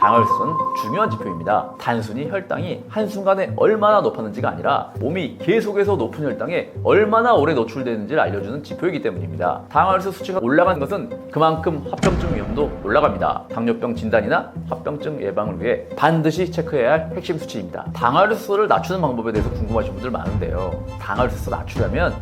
당혈수는 중요한 지표입니다. 단순히 혈당이 한순간에 얼마나 높았는지가 아니라 몸이 계속해서 높은 혈당에 얼마나 오래 노출되는지를 알려주는 지표이기 때문입니다. 당혈수 수치가 올라간 것은 그만큼 합병증 위험도 올라갑니다. 당뇨병 진단이나 합병증 예방을 위해 반드시 체크해야 할 핵심 수치입니다. 당혈수를 낮추는 방법에 대해서 궁금하신 분들 많은데요. 당혈수 낮추려면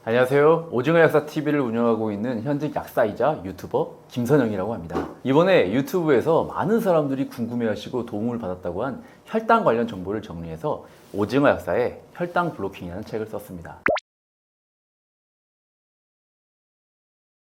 안녕하세요. 오징어 약사 TV를 운영하고 있는 현직 약사이자 유튜버 김선영이라고 합니다. 이번에 유튜브에서 많은 사람들이 궁금해하시고 도움을 받았다고 한 혈당 관련 정보를 정리해서 오징어 약사의 혈당 블로킹이라는 책을 썼습니다.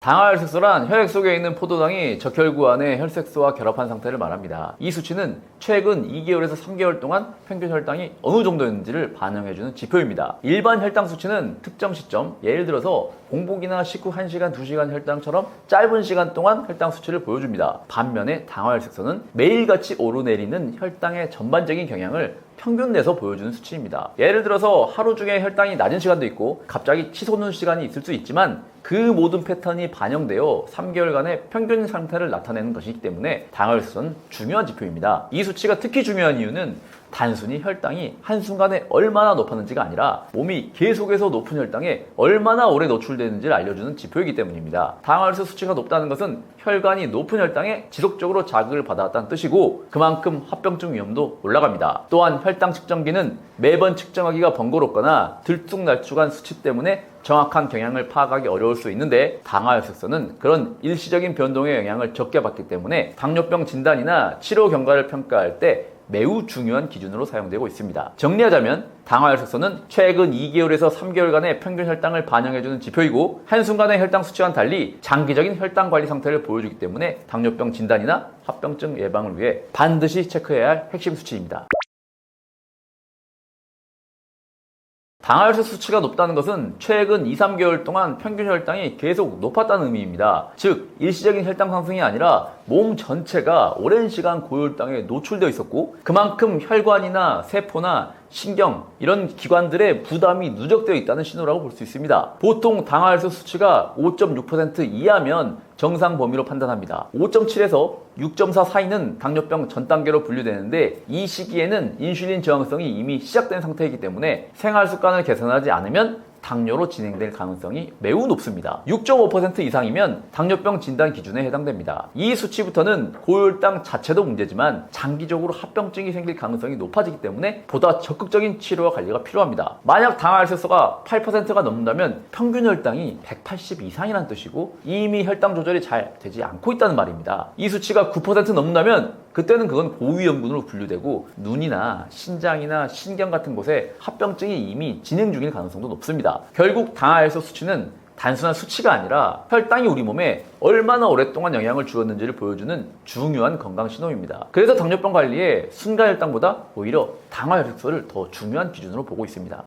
당화혈색소란 혈액 속에 있는 포도당이 적혈구 안에 혈색소와 결합한 상태를 말합니다. 이 수치는 최근 2개월에서 3개월 동안 평균 혈당이 어느 정도였는지를 반영해주는 지표입니다. 일반 혈당 수치는 특정 시점, 예를 들어서 공복이나 식후 1시간, 2시간 혈당처럼 짧은 시간 동안 혈당 수치를 보여줍니다. 반면에 당화혈색소는 매일같이 오르내리는 혈당의 전반적인 경향을 평균 내서 보여주는 수치입니다. 예를 들어서 하루 중에 혈당이 낮은 시간도 있고 갑자기 치솟는 시간이 있을 수 있지만 그 모든 패턴이 반영되어 3개월간의 평균 상태를 나타내는 것이기 때문에 당혈수는 중요한 지표입니다. 이 수치가 특히 중요한 이유는 단순히 혈당이 한순간에 얼마나 높았는지가 아니라 몸이 계속해서 높은 혈당에 얼마나 오래 노출되는지를 알려주는 지표이기 때문입니다. 당혈수 수치가 높다는 것은 혈관이 높은 혈당에 지속적으로 자극을 받아왔다는 뜻이고 그만큼 합병증 위험도 올라갑니다. 또한 혈당 측정기는 매번 측정하기가 번거롭거나 들쭉날쭉한 수치 때문에 정확한 경향을 파악하기 어려울 수 있는데 당화혈색소는 그런 일시적인 변동의 영향을 적게 받기 때문에 당뇨병 진단이나 치료 경과를 평가할 때 매우 중요한 기준으로 사용되고 있습니다. 정리하자면 당화혈색소는 최근 2개월에서 3개월간의 평균 혈당을 반영해주는 지표이고 한순간의 혈당 수치와는 달리 장기적인 혈당 관리 상태를 보여주기 때문에 당뇨병 진단이나 합병증 예방을 위해 반드시 체크해야 할 핵심 수치입니다. 당화혈색 수치가 높다는 것은 최근 2, 3개월 동안 평균 혈당이 계속 높았다는 의미입니다. 즉, 일시적인 혈당 상승이 아니라 몸 전체가 오랜 시간 고혈당에 노출되어 있었고 그만큼 혈관이나 세포나 신경 이런 기관들의 부담이 누적되어 있다는 신호라고 볼 수 있습니다. 보통 당화혈색 수치가 5.6% 이하면 정상 범위로 판단합니다. 5.7에서 6.4 사이는 당뇨병 전 단계로 분류되는데 이 시기에는 인슐린 저항성이 이미 시작된 상태이기 때문에 생활 습관을 개선하지 않으면 당뇨로 진행될 가능성이 매우 높습니다. 6.5% 이상이면 당뇨병 진단 기준에 해당됩니다. 이 수치부터는 고혈당 자체도 문제지만 장기적으로 합병증이 생길 가능성이 높아지기 때문에 보다 적극적인 치료와 관리가 필요합니다. 만약 당화혈색소가 8%가 넘는다면 평균 혈당이 180 이상이라는 뜻이고 이미 혈당 조절이 잘 되지 않고 있다는 말입니다. 이 수치가 9% 넘는다면 그때는 그건 고위험군으로 분류되고 눈이나 신장이나 신경 같은 곳에 합병증이 이미 진행 중일 가능성도 높습니다. 결국 당화혈색 수치는 단순한 수치가 아니라 혈당이 우리 몸에 얼마나 오랫동안 영향을 주었는지를 보여주는 중요한 건강 신호입니다. 그래서 당뇨병 관리에 순간혈당보다 오히려 당화혈색소를 더 중요한 기준으로 보고 있습니다.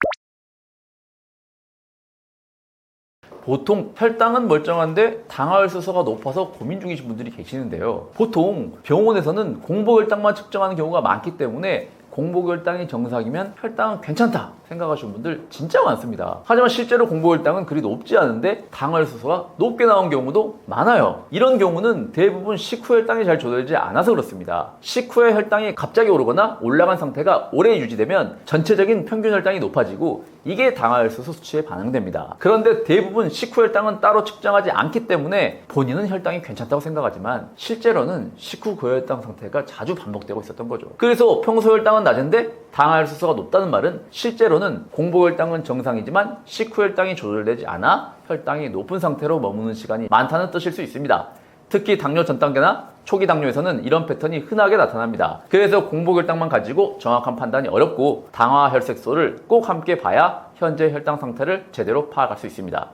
보통 혈당은 멀쩡한데 당화혈색소가 높아서 고민 중이신 분들이 계시는데요. 보통 병원에서는 공복혈당만 측정하는 경우가 많기 때문에 공복혈당이 정상이면 혈당은 괜찮다 생각하시는 분들 진짜 많습니다. 하지만 실제로 공복혈당은 그리 높지 않은데 당화혈색소가 높게 나온 경우도 많아요. 이런 경우는 대부분 식후 혈당이 잘 조절되지 않아서 그렇습니다. 식후에 혈당이 갑자기 오르거나 올라간 상태가 오래 유지되면 전체적인 평균 혈당이 높아지고 이게 당화혈색소 수치에 반영됩니다. 그런데 대부분 식후 혈당은 따로 측정하지 않기 때문에 본인은 혈당이 괜찮다고 생각하지만 실제로는 식후 고혈당 상태가 자주 반복되고 있었던 거죠. 그래서 평소 혈당은 낮은데 당화혈색소가 높다는 말은 실제로는 공복혈당은 정상이지만 식후 혈당이 조절되지 않아 혈당이 높은 상태로 머무는 시간이 많다는 뜻일 수 있습니다. 특히 당뇨 전 단계나 초기 당뇨에서는 이런 패턴이 흔하게 나타납니다. 그래서 공복혈당만 가지고 정확한 판단이 어렵고 당화혈색소를 꼭 함께 봐야 현재 혈당 상태를 제대로 파악할 수 있습니다.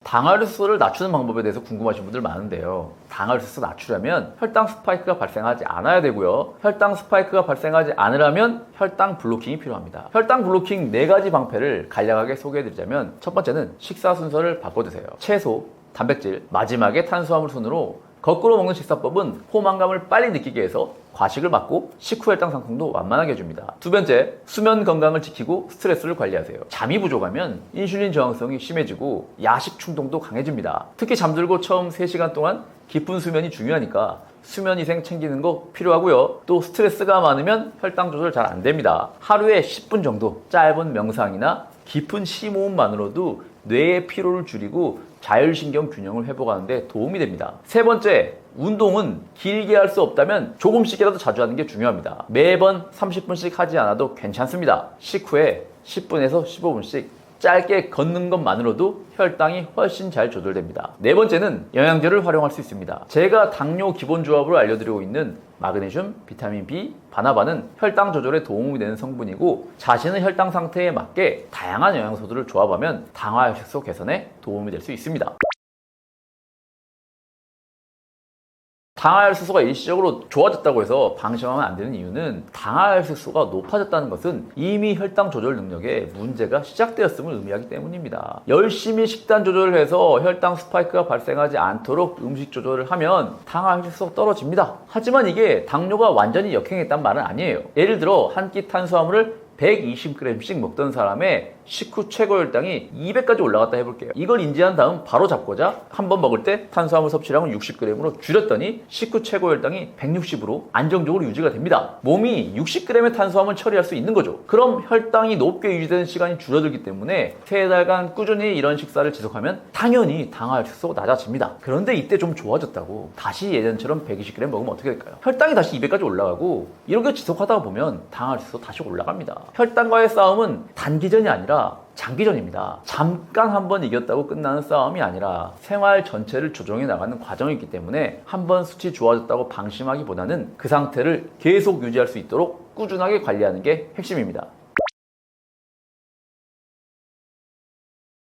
당화혈색소를 낮추는 방법에 대해서 궁금하신 분들 많은데요. 당화혈색소 낮추려면 혈당 스파이크가 발생하지 않아야 되고요. 혈당 스파이크가 발생하지 않으려면 혈당 블로킹이 필요합니다. 혈당 블로킹 4가지 방패를 간략하게 소개해드리자면 첫 번째는 식사 순서를 바꿔주세요. 채소, 단백질, 마지막에 탄수화물 순으로 거꾸로 먹는 식사법은 포만감을 빨리 느끼게 해서 과식을 막고 식후 혈당 상승도 완만하게 해줍니다. 두 번째, 수면 건강을 지키고 스트레스를 관리하세요. 잠이 부족하면 인슐린 저항성이 심해지고 야식 충동도 강해집니다. 특히 잠들고 처음 3시간 동안 깊은 수면이 중요하니까 수면 위생 챙기는 거 필요하고요. 또 스트레스가 많으면 혈당 조절 잘 안 됩니다. 하루에 10분 정도 짧은 명상이나 깊은 심호흡만으로도 뇌의 피로를 줄이고 자율신경 균형을 회복하는 데 도움이 됩니다. 세 번째, 운동은 길게 할 수 없다면 조금씩이라도 자주 하는 게 중요합니다. 매번 30분씩 하지 않아도 괜찮습니다. 식후에 10분에서 15분씩 짧게 걷는 것만으로도 혈당이 훨씬 잘 조절됩니다. 네 번째는 영양제를 활용할 수 있습니다. 제가 당뇨 기본 조합으로 알려드리고 있는 마그네슘, 비타민 B, 바나바는 혈당 조절에 도움이 되는 성분이고 자신의 혈당 상태에 맞게 다양한 영양소들을 조합하면 당화혈색소 개선에 도움이 될 수 있습니다. 당화혈색소가 일시적으로 좋아졌다고 해서 방심하면 안 되는 이유는 당화혈색소가 높아졌다는 것은 이미 혈당 조절 능력에 문제가 시작되었음을 의미하기 때문입니다. 열심히 식단 조절을 해서 혈당 스파이크가 발생하지 않도록 음식 조절을 하면 당화혈색소가 떨어집니다. 하지만 이게 당뇨가 완전히 역행했단 말은 아니에요. 예를 들어 한 끼 탄수화물을 120g씩 먹던 사람의 식후 최고 혈당이 200까지 올라갔다 해볼게요. 이걸 인지한 다음 바로 잡고자 한 번 먹을 때 탄수화물 섭취량을 60g으로 줄였더니 식후 최고 혈당이 160으로 안정적으로 유지가 됩니다. 몸이 60g의 탄수화물 처리할 수 있는 거죠. 그럼 혈당이 높게 유지되는 시간이 줄어들기 때문에 3달간 꾸준히 이런 식사를 지속하면 당연히 당화혈색소가 낮아집니다. 그런데 이때 좀 좋아졌다고 다시 예전처럼 120g 먹으면 어떻게 될까요? 혈당이 다시 200까지 올라가고 이렇게 지속하다 보면 당화혈색소 다시 올라갑니다. 혈당과의 싸움은 단기전이 아니라 장기전입니다. 잠깐 한번 이겼다고 끝나는 싸움이 아니라 생활 전체를 조정해 나가는 과정이기 때문에 한번 수치 좋아졌다고 방심하기보다는 그 상태를 계속 유지할 수 있도록 꾸준하게 관리하는 게 핵심입니다.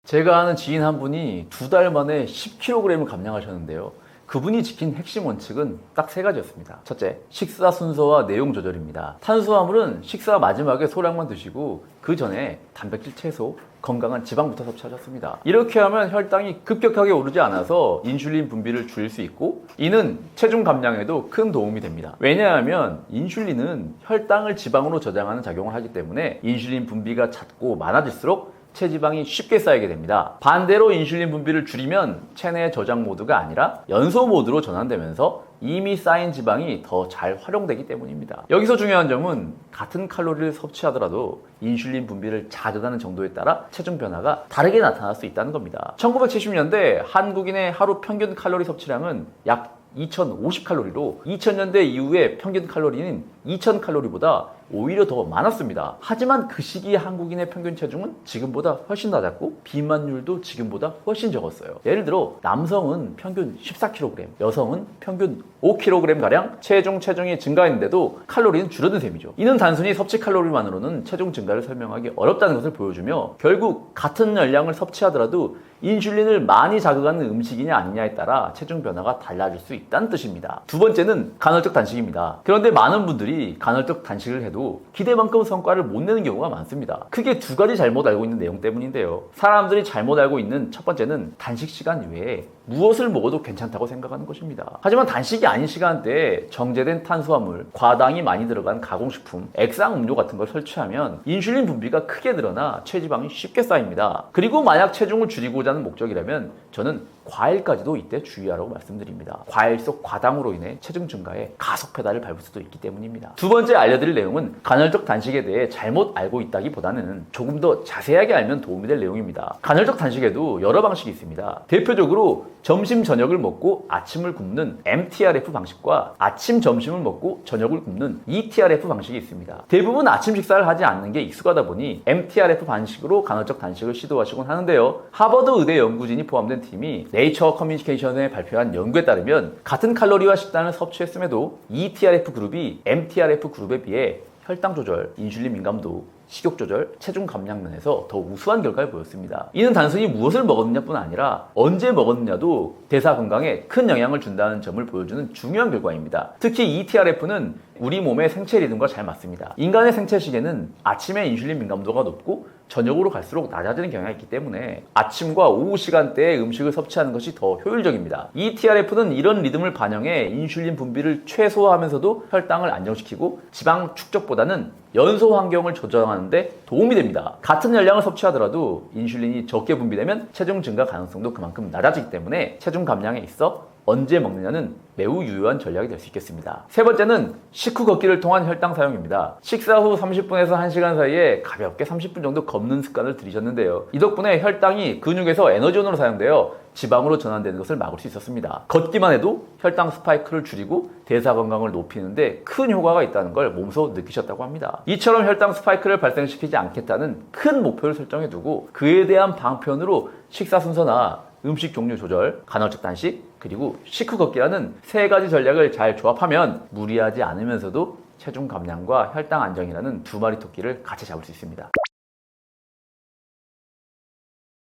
제가 아는 지인 한 분이 2달 만에 10kg을 감량하셨는데요. 그분이 지킨 핵심 원칙은 딱 3가지였습니다. 첫째, 식사 순서와 내용 조절입니다. 탄수화물은 식사 마지막에 소량만 드시고 그 전에 단백질 채소, 건강한 지방부터 섭취하셨습니다. 이렇게 하면 혈당이 급격하게 오르지 않아서 인슐린 분비를 줄일 수 있고 이는 체중 감량에도 큰 도움이 됩니다. 왜냐하면 인슐린은 혈당을 지방으로 저장하는 작용을 하기 때문에 인슐린 분비가 잦고 많아질수록 체지방이 쉽게 쌓이게 됩니다. 반대로 인슐린 분비를 줄이면 체내 저장 모드가 아니라 연소 모드로 전환되면서 이미 쌓인 지방이 더 잘 활용되기 때문입니다. 여기서 중요한 점은 같은 칼로리를 섭취하더라도 인슐린 분비를 자극하는 정도에 따라 체중 변화가 다르게 나타날 수 있다는 겁니다. 1970년대 한국인의 하루 평균 칼로리 섭취량은 약 2050칼로리로 2000년대 이후에 평균 칼로리는 2000칼로리보다 오히려 더 많았습니다. 하지만 그 시기의 한국인의 평균 체중은 지금보다 훨씬 낮았고 비만율도 지금보다 훨씬 적었어요. 예를 들어 남성은 평균 14kg, 여성은 평균 5kg가량 체중이 증가했는데도 칼로리는 줄어든 셈이죠. 이는 단순히 섭취 칼로리만으로는 체중 증가를 설명하기 어렵다는 것을 보여주며 결국 같은 열량을 섭취하더라도 인슐린을 많이 자극하는 음식이냐 아니냐에 따라 체중 변화가 달라질 수 있다는 뜻입니다. 두 번째는 간헐적 단식입니다. 그런데 많은 분들이 간헐적 단식을 해도 기대만큼 성과를 못 내는 경우가 많습니다. 크게 2가지 잘못 알고 있는 내용 때문인데요. 사람들이 잘못 알고 있는 첫 번째는 단식 시간 외에 무엇을 먹어도 괜찮다고 생각하는 것입니다. 하지만 단식이 아닌 시간대에 정제된 탄수화물, 과당이 많이 들어간 가공식품, 액상 음료 같은 걸 섭취하면 인슐린 분비가 크게 늘어나 체지방이 쉽게 쌓입니다. 그리고 만약 체중을 줄이고자 하는 목적이라면 저는 과일까지도 이때 주의하라고 말씀드립니다. 과일 속 과당으로 인해 체중 증가에 가속 페달을 밟을 수도 있기 때문입니다. 두 번째 알려드릴 내용은 간헐적 단식에 대해 잘못 알고 있다기보다는 조금 더 자세하게 알면 도움이 될 내용입니다. 간헐적 단식에도 여러 방식이 있습니다. 대표적으로 점심, 저녁을 먹고 아침을 굶는 MTRF 방식과 아침, 점심을 먹고 저녁을 굶는 ETRF 방식이 있습니다. 대부분 아침 식사를 하지 않는 게 익숙하다 보니 MTRF 방식으로 간헐적 단식을 시도하시곤 하는데요. 하버드 의대 연구진이 포함된 팀이 네이처 커뮤니케이션에 발표한 연구에 따르면 같은 칼로리와 식단을 섭취했음에도 ETRF 그룹이 MTRF 그룹에 비해 혈당 조절, 인슐린 민감도, 식욕 조절, 체중 감량 면에서 더 우수한 결과를 보였습니다. 이는 단순히 무엇을 먹었느냐뿐 아니라 언제 먹었느냐도 대사 건강에 큰 영향을 준다는 점을 보여주는 중요한 결과입니다. 특히 ETRF는 우리 몸의 생체 리듬과 잘 맞습니다. 인간의 생체 시계는 아침에 인슐린 민감도가 높고 저녁으로 갈수록 낮아지는 경향이 있기 때문에 아침과 오후 시간대에 음식을 섭취하는 것이 더 효율적입니다. 이 TRF는 이런 리듬을 반영해 인슐린 분비를 최소화하면서도 혈당을 안정시키고 지방 축적보다는 연소 환경을 조정하는 데 도움이 됩니다. 같은 열량을 섭취하더라도 인슐린이 적게 분비되면 체중 증가 가능성도 그만큼 낮아지기 때문에 체중 감량에 있어 언제 먹느냐는 매우 유효한 전략이 될 수 있겠습니다. 세 번째는 식후 걷기를 통한 혈당 사용입니다. 식사 후 30분에서 1시간 사이에 가볍게 30분 정도 걷는 습관을 들이셨는데요. 이 덕분에 혈당이 근육에서 에너지원으로 사용되어 지방으로 전환되는 것을 막을 수 있었습니다. 걷기만 해도 혈당 스파이크를 줄이고 대사 건강을 높이는데 큰 효과가 있다는 걸 몸소 느끼셨다고 합니다. 이처럼 혈당 스파이크를 발생시키지 않겠다는 큰 목표를 설정해 두고 그에 대한 방편으로 식사 순서나 음식 종류 조절, 간헐적 단식, 그리고 식후 걷기라는 세 가지 전략을 잘 조합하면 무리하지 않으면서도 체중 감량과 혈당 안정이라는 두 마리 토끼를 같이 잡을 수 있습니다.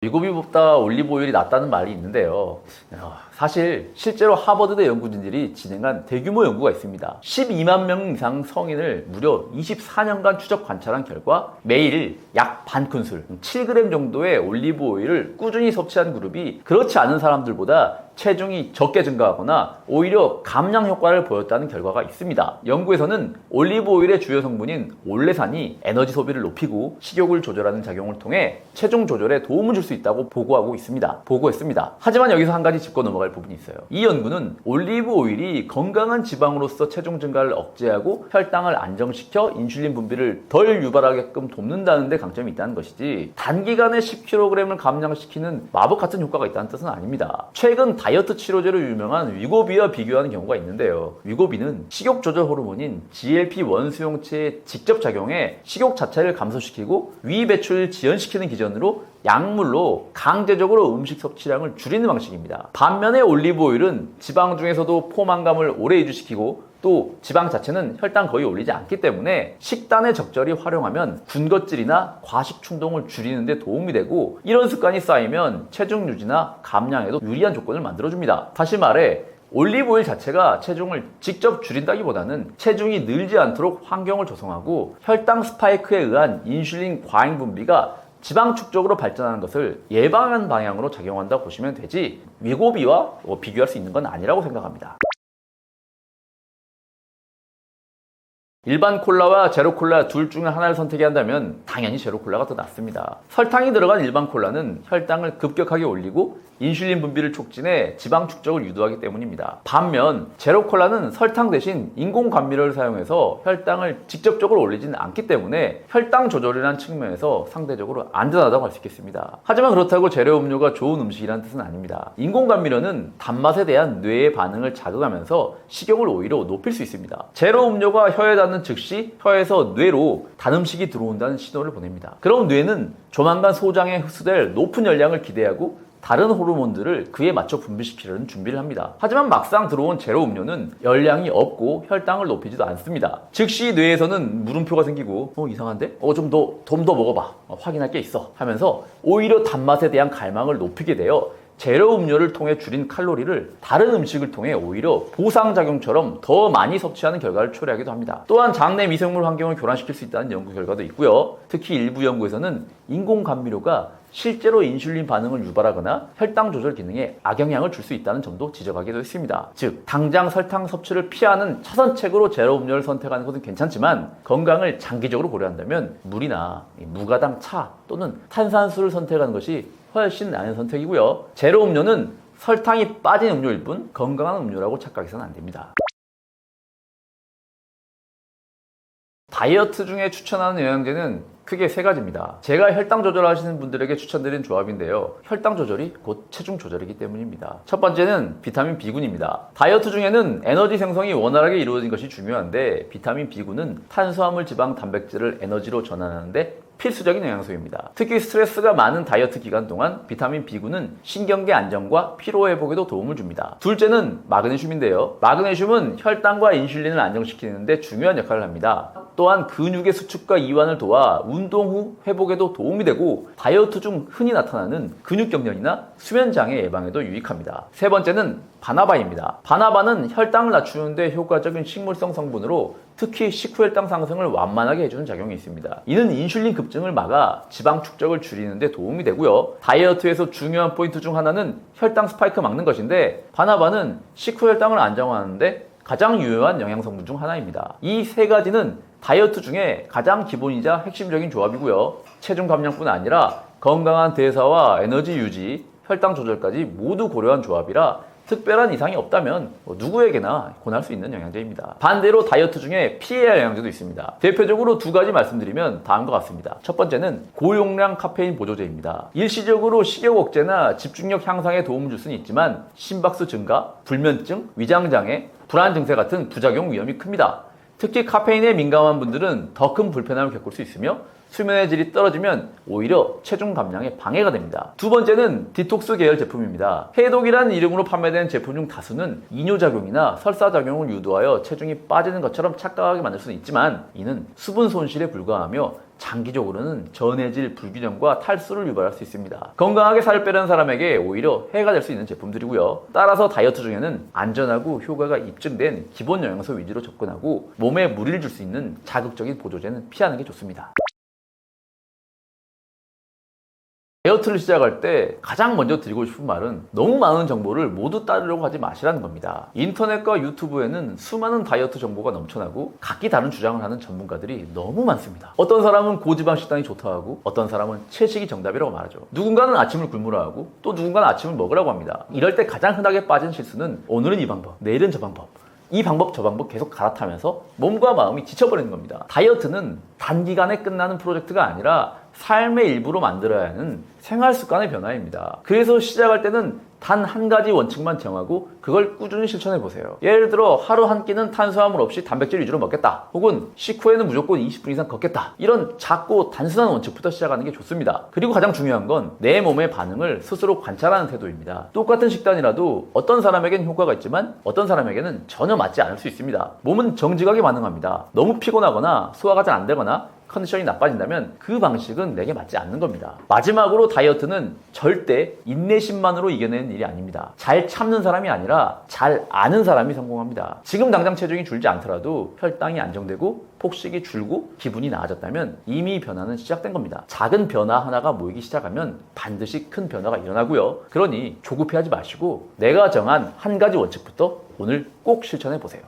미고비보다 올리브오일이 낫다는 말이 있는데요. 사실 실제로 하버드대 연구진들이 진행한 대규모 연구가 있습니다. 12만 명 이상 성인을 무려 24년간 추적 관찰한 결과 매일 약 반 큰술, 7g 정도의 올리브오일을 꾸준히 섭취한 그룹이 그렇지 않은 사람들보다 체중이 적게 증가하거나 오히려 감량 효과를 보였다는 결과가 있습니다. 연구에서는 올리브오일의 주요 성분인 올레산이 에너지 소비를 높이고 식욕을 조절하는 작용을 통해 체중 조절에 도움을 줄 수 있다고 보고했습니다. 하지만 여기서 한 가지 짚고 넘어갈 부분이 있어요. 이 연구는 올리브오일이 건강한 지방으로서 체중 증가를 억제하고 혈당을 안정시켜 인슐린 분비를 덜 유발하게끔 돕는다는 데 강점이 있다는 것이지 단기간에 10kg을 감량시키는 마법 같은 효과가 있다는 뜻은 아닙니다. 최근 다이어트 치료제로 유명한 위고비와 비교하는 경우가 있는데요. 위고비는 식욕 조절 호르몬인 GLP-1 수용체에 직접 작용해 식욕 자체를 감소시키고 위 배출을 지연시키는 기전으로 약물로 강제적으로 음식 섭취량을 줄이는 방식입니다. 반면에 올리브오일은 지방 중에서도 포만감을 오래 유지시키고 또 지방 자체는 혈당 거의 올리지 않기 때문에 식단에 적절히 활용하면 군것질이나 과식 충동을 줄이는 데 도움이 되고 이런 습관이 쌓이면 체중 유지나 감량에도 유리한 조건을 만들어줍니다. 다시 말해 올리브오일 자체가 체중을 직접 줄인다기보다는 체중이 늘지 않도록 환경을 조성하고 혈당 스파이크에 의한 인슐린 과잉 분비가 지방 축적으로 발전하는 것을 예방하는 방향으로 작용한다고 보시면 되지 위고비와 비교할 수 있는 건 아니라고 생각합니다. 일반 콜라와 제로 콜라 둘 중에 하나를 선택해야 한다면 당연히 제로 콜라가 더 낫습니다. 설탕이 들어간 일반 콜라는 혈당을 급격하게 올리고 인슐린 분비를 촉진해 지방 축적을 유도하기 때문입니다. 반면 제로 콜라는 설탕 대신 인공 감미료를 사용해서 혈당을 직접적으로 올리지는 않기 때문에 혈당 조절이라는 측면에서 상대적으로 안전하다고 할 수 있겠습니다. 하지만 그렇다고 제로 음료가 좋은 음식이라는 뜻은 아닙니다. 인공 감미료는 단맛에 대한 뇌의 반응을 자극하면서 식욕을 오히려 높일 수 있습니다. 제로 음료가 혀에 닿는 즉시 혀에서 뇌로 단 음식이 들어온다는 신호를 보냅니다. 그럼 뇌는 조만간 소장에 흡수될 높은 열량을 기대하고 다른 호르몬들을 그에 맞춰 분비시키려는 준비를 합니다. 하지만 막상 들어온 제로 음료는 열량이 없고 혈당을 높이지도 않습니다. 즉시 뇌에서는 물음표가 생기고 이상한데? 좀 더 먹어봐. 확인할 게 있어. 하면서 오히려 단맛에 대한 갈망을 높이게 되어 제로 음료를 통해 줄인 칼로리를 다른 음식을 통해 오히려 보상작용처럼 더 많이 섭취하는 결과를 초래하기도 합니다. 또한 장내 미생물 환경을 교란시킬 수 있다는 연구 결과도 있고요. 특히 일부 연구에서는 인공 감미료가 실제로 인슐린 반응을 유발하거나 혈당 조절 기능에 악영향을 줄 수 있다는 점도 지적하기도 했습니다. 즉, 당장 설탕 섭취를 피하는 차선책으로 제로 음료를 선택하는 것은 괜찮지만 건강을 장기적으로 고려한다면 물이나 무가당 차 또는 탄산수를 선택하는 것이 훨씬 나은 선택이고요. 제로 음료는 설탕이 빠진 음료일 뿐 건강한 음료라고 착각해서는 안 됩니다. 다이어트 중에 추천하는 영양제는 크게 세 가지입니다. 제가 혈당 조절하시는 분들에게 추천드린 조합인데요. 혈당 조절이 곧 체중 조절이기 때문입니다. 첫 번째는 비타민 B군입니다. 다이어트 중에는 에너지 생성이 원활하게 이루어진 것이 중요한데 비타민 B군은 탄수화물, 지방, 단백질을 에너지로 전환하는데 필수적인 영양소입니다. 특히 스트레스가 많은 다이어트 기간 동안 비타민 B군은 신경계 안정과 피로 회복에도 도움을 줍니다. 둘째는 마그네슘인데요. 마그네슘은 혈당과 인슐린을 안정시키는 데 중요한 역할을 합니다. 또한 근육의 수축과 이완을 도와 운동 후 회복에도 도움이 되고 다이어트 중 흔히 나타나는 근육경련이나 수면장애 예방에도 유익합니다. 세 번째는 바나바입니다. 바나바는 혈당을 낮추는 데 효과적인 식물성 성분으로 특히 식후 혈당 상승을 완만하게 해주는 작용이 있습니다. 이는 인슐린 급증을 막아 지방 축적을 줄이는 데 도움이 되고요. 다이어트에서 중요한 포인트 중 하나는 혈당 스파이크 막는 것인데 바나바는 식후 혈당을 안정화하는데 가장 유효한 영양성분 중 하나입니다. 이 세 가지는 다이어트 중에 가장 기본이자 핵심적인 조합이고요. 체중 감량뿐 아니라 건강한 대사와 에너지 유지, 혈당 조절까지 모두 고려한 조합이라 특별한 이상이 없다면 누구에게나 권할 수 있는 영양제입니다. 반대로 다이어트 중에 피해야 할 영양제도 있습니다. 대표적으로 두 가지 말씀드리면 다음과 같습니다. 첫 번째는 고용량 카페인 보조제입니다. 일시적으로 식욕 억제나 집중력 향상에 도움을 줄 수는 있지만 심박수 증가, 불면증, 위장장애, 불안 증세 같은 부작용 위험이 큽니다. 특히 카페인에 민감한 분들은 더 큰 불편함을 겪을 수 있으며 수면의 질이 떨어지면 오히려 체중 감량에 방해가 됩니다. 두 번째는 디톡스 계열 제품입니다. 해독이라는 이름으로 판매되는 제품 중 다수는 이뇨작용이나 설사작용을 유도하여 체중이 빠지는 것처럼 착각하게 만들 수는 있지만 이는 수분 손실에 불과하며 장기적으로는 전해질 불균형과 탈수를 유발할 수 있습니다. 건강하게 살을 빼려는 사람에게 오히려 해가 될 수 있는 제품들이고요. 따라서 다이어트 중에는 안전하고 효과가 입증된 기본 영양소 위주로 접근하고 몸에 무리를 줄 수 있는 자극적인 보조제는 피하는 게 좋습니다. 다이어트를 시작할 때 가장 먼저 드리고 싶은 말은 너무 많은 정보를 모두 따르려고 하지 마시라는 겁니다. 인터넷과 유튜브에는 수많은 다이어트 정보가 넘쳐나고 각기 다른 주장을 하는 전문가들이 너무 많습니다. 어떤 사람은 고지방 식단이 좋다고 하고 어떤 사람은 채식이 정답이라고 말하죠. 누군가는 아침을 굶으라 하고 또 누군가는 아침을 먹으라고 합니다. 이럴 때 가장 흔하게 빠진 실수는 오늘은 이 방법, 내일은 저 방법, 이 방법 저 방법 계속 갈아타면서 몸과 마음이 지쳐버리는 겁니다. 다이어트는 단기간에 끝나는 프로젝트가 아니라 삶의 일부로 만들어야 하는 생활 습관의 변화입니다. 그래서 시작할 때는 단 한 가지 원칙만 정하고 그걸 꾸준히 실천해 보세요. 예를 들어 하루 한 끼는 탄수화물 없이 단백질 위주로 먹겠다. 혹은 식후에는 무조건 20분 이상 걷겠다. 이런 작고 단순한 원칙부터 시작하는 게 좋습니다. 그리고 가장 중요한 건 내 몸의 반응을 스스로 관찰하는 태도입니다. 똑같은 식단이라도 어떤 사람에겐 효과가 있지만 어떤 사람에게는 전혀 맞지 않을 수 있습니다. 몸은 정직하게 반응합니다. 너무 피곤하거나 소화가 잘 안 되거나 컨디션이 나빠진다면 그 방식은 내게 맞지 않는 겁니다. 마지막으로 다이어트는 절대 인내심만으로 이겨내는 일이 아닙니다. 잘 참는 사람이 아니라 잘 아는 사람이 성공합니다. 지금 당장 체중이 줄지 않더라도 혈당이 안정되고 폭식이 줄고 기분이 나아졌다면 이미 변화는 시작된 겁니다. 작은 변화 하나가 모이기 시작하면 반드시 큰 변화가 일어나고요. 그러니 조급해하지 마시고 내가 정한 한 가지 원칙부터 오늘 꼭 실천해 보세요.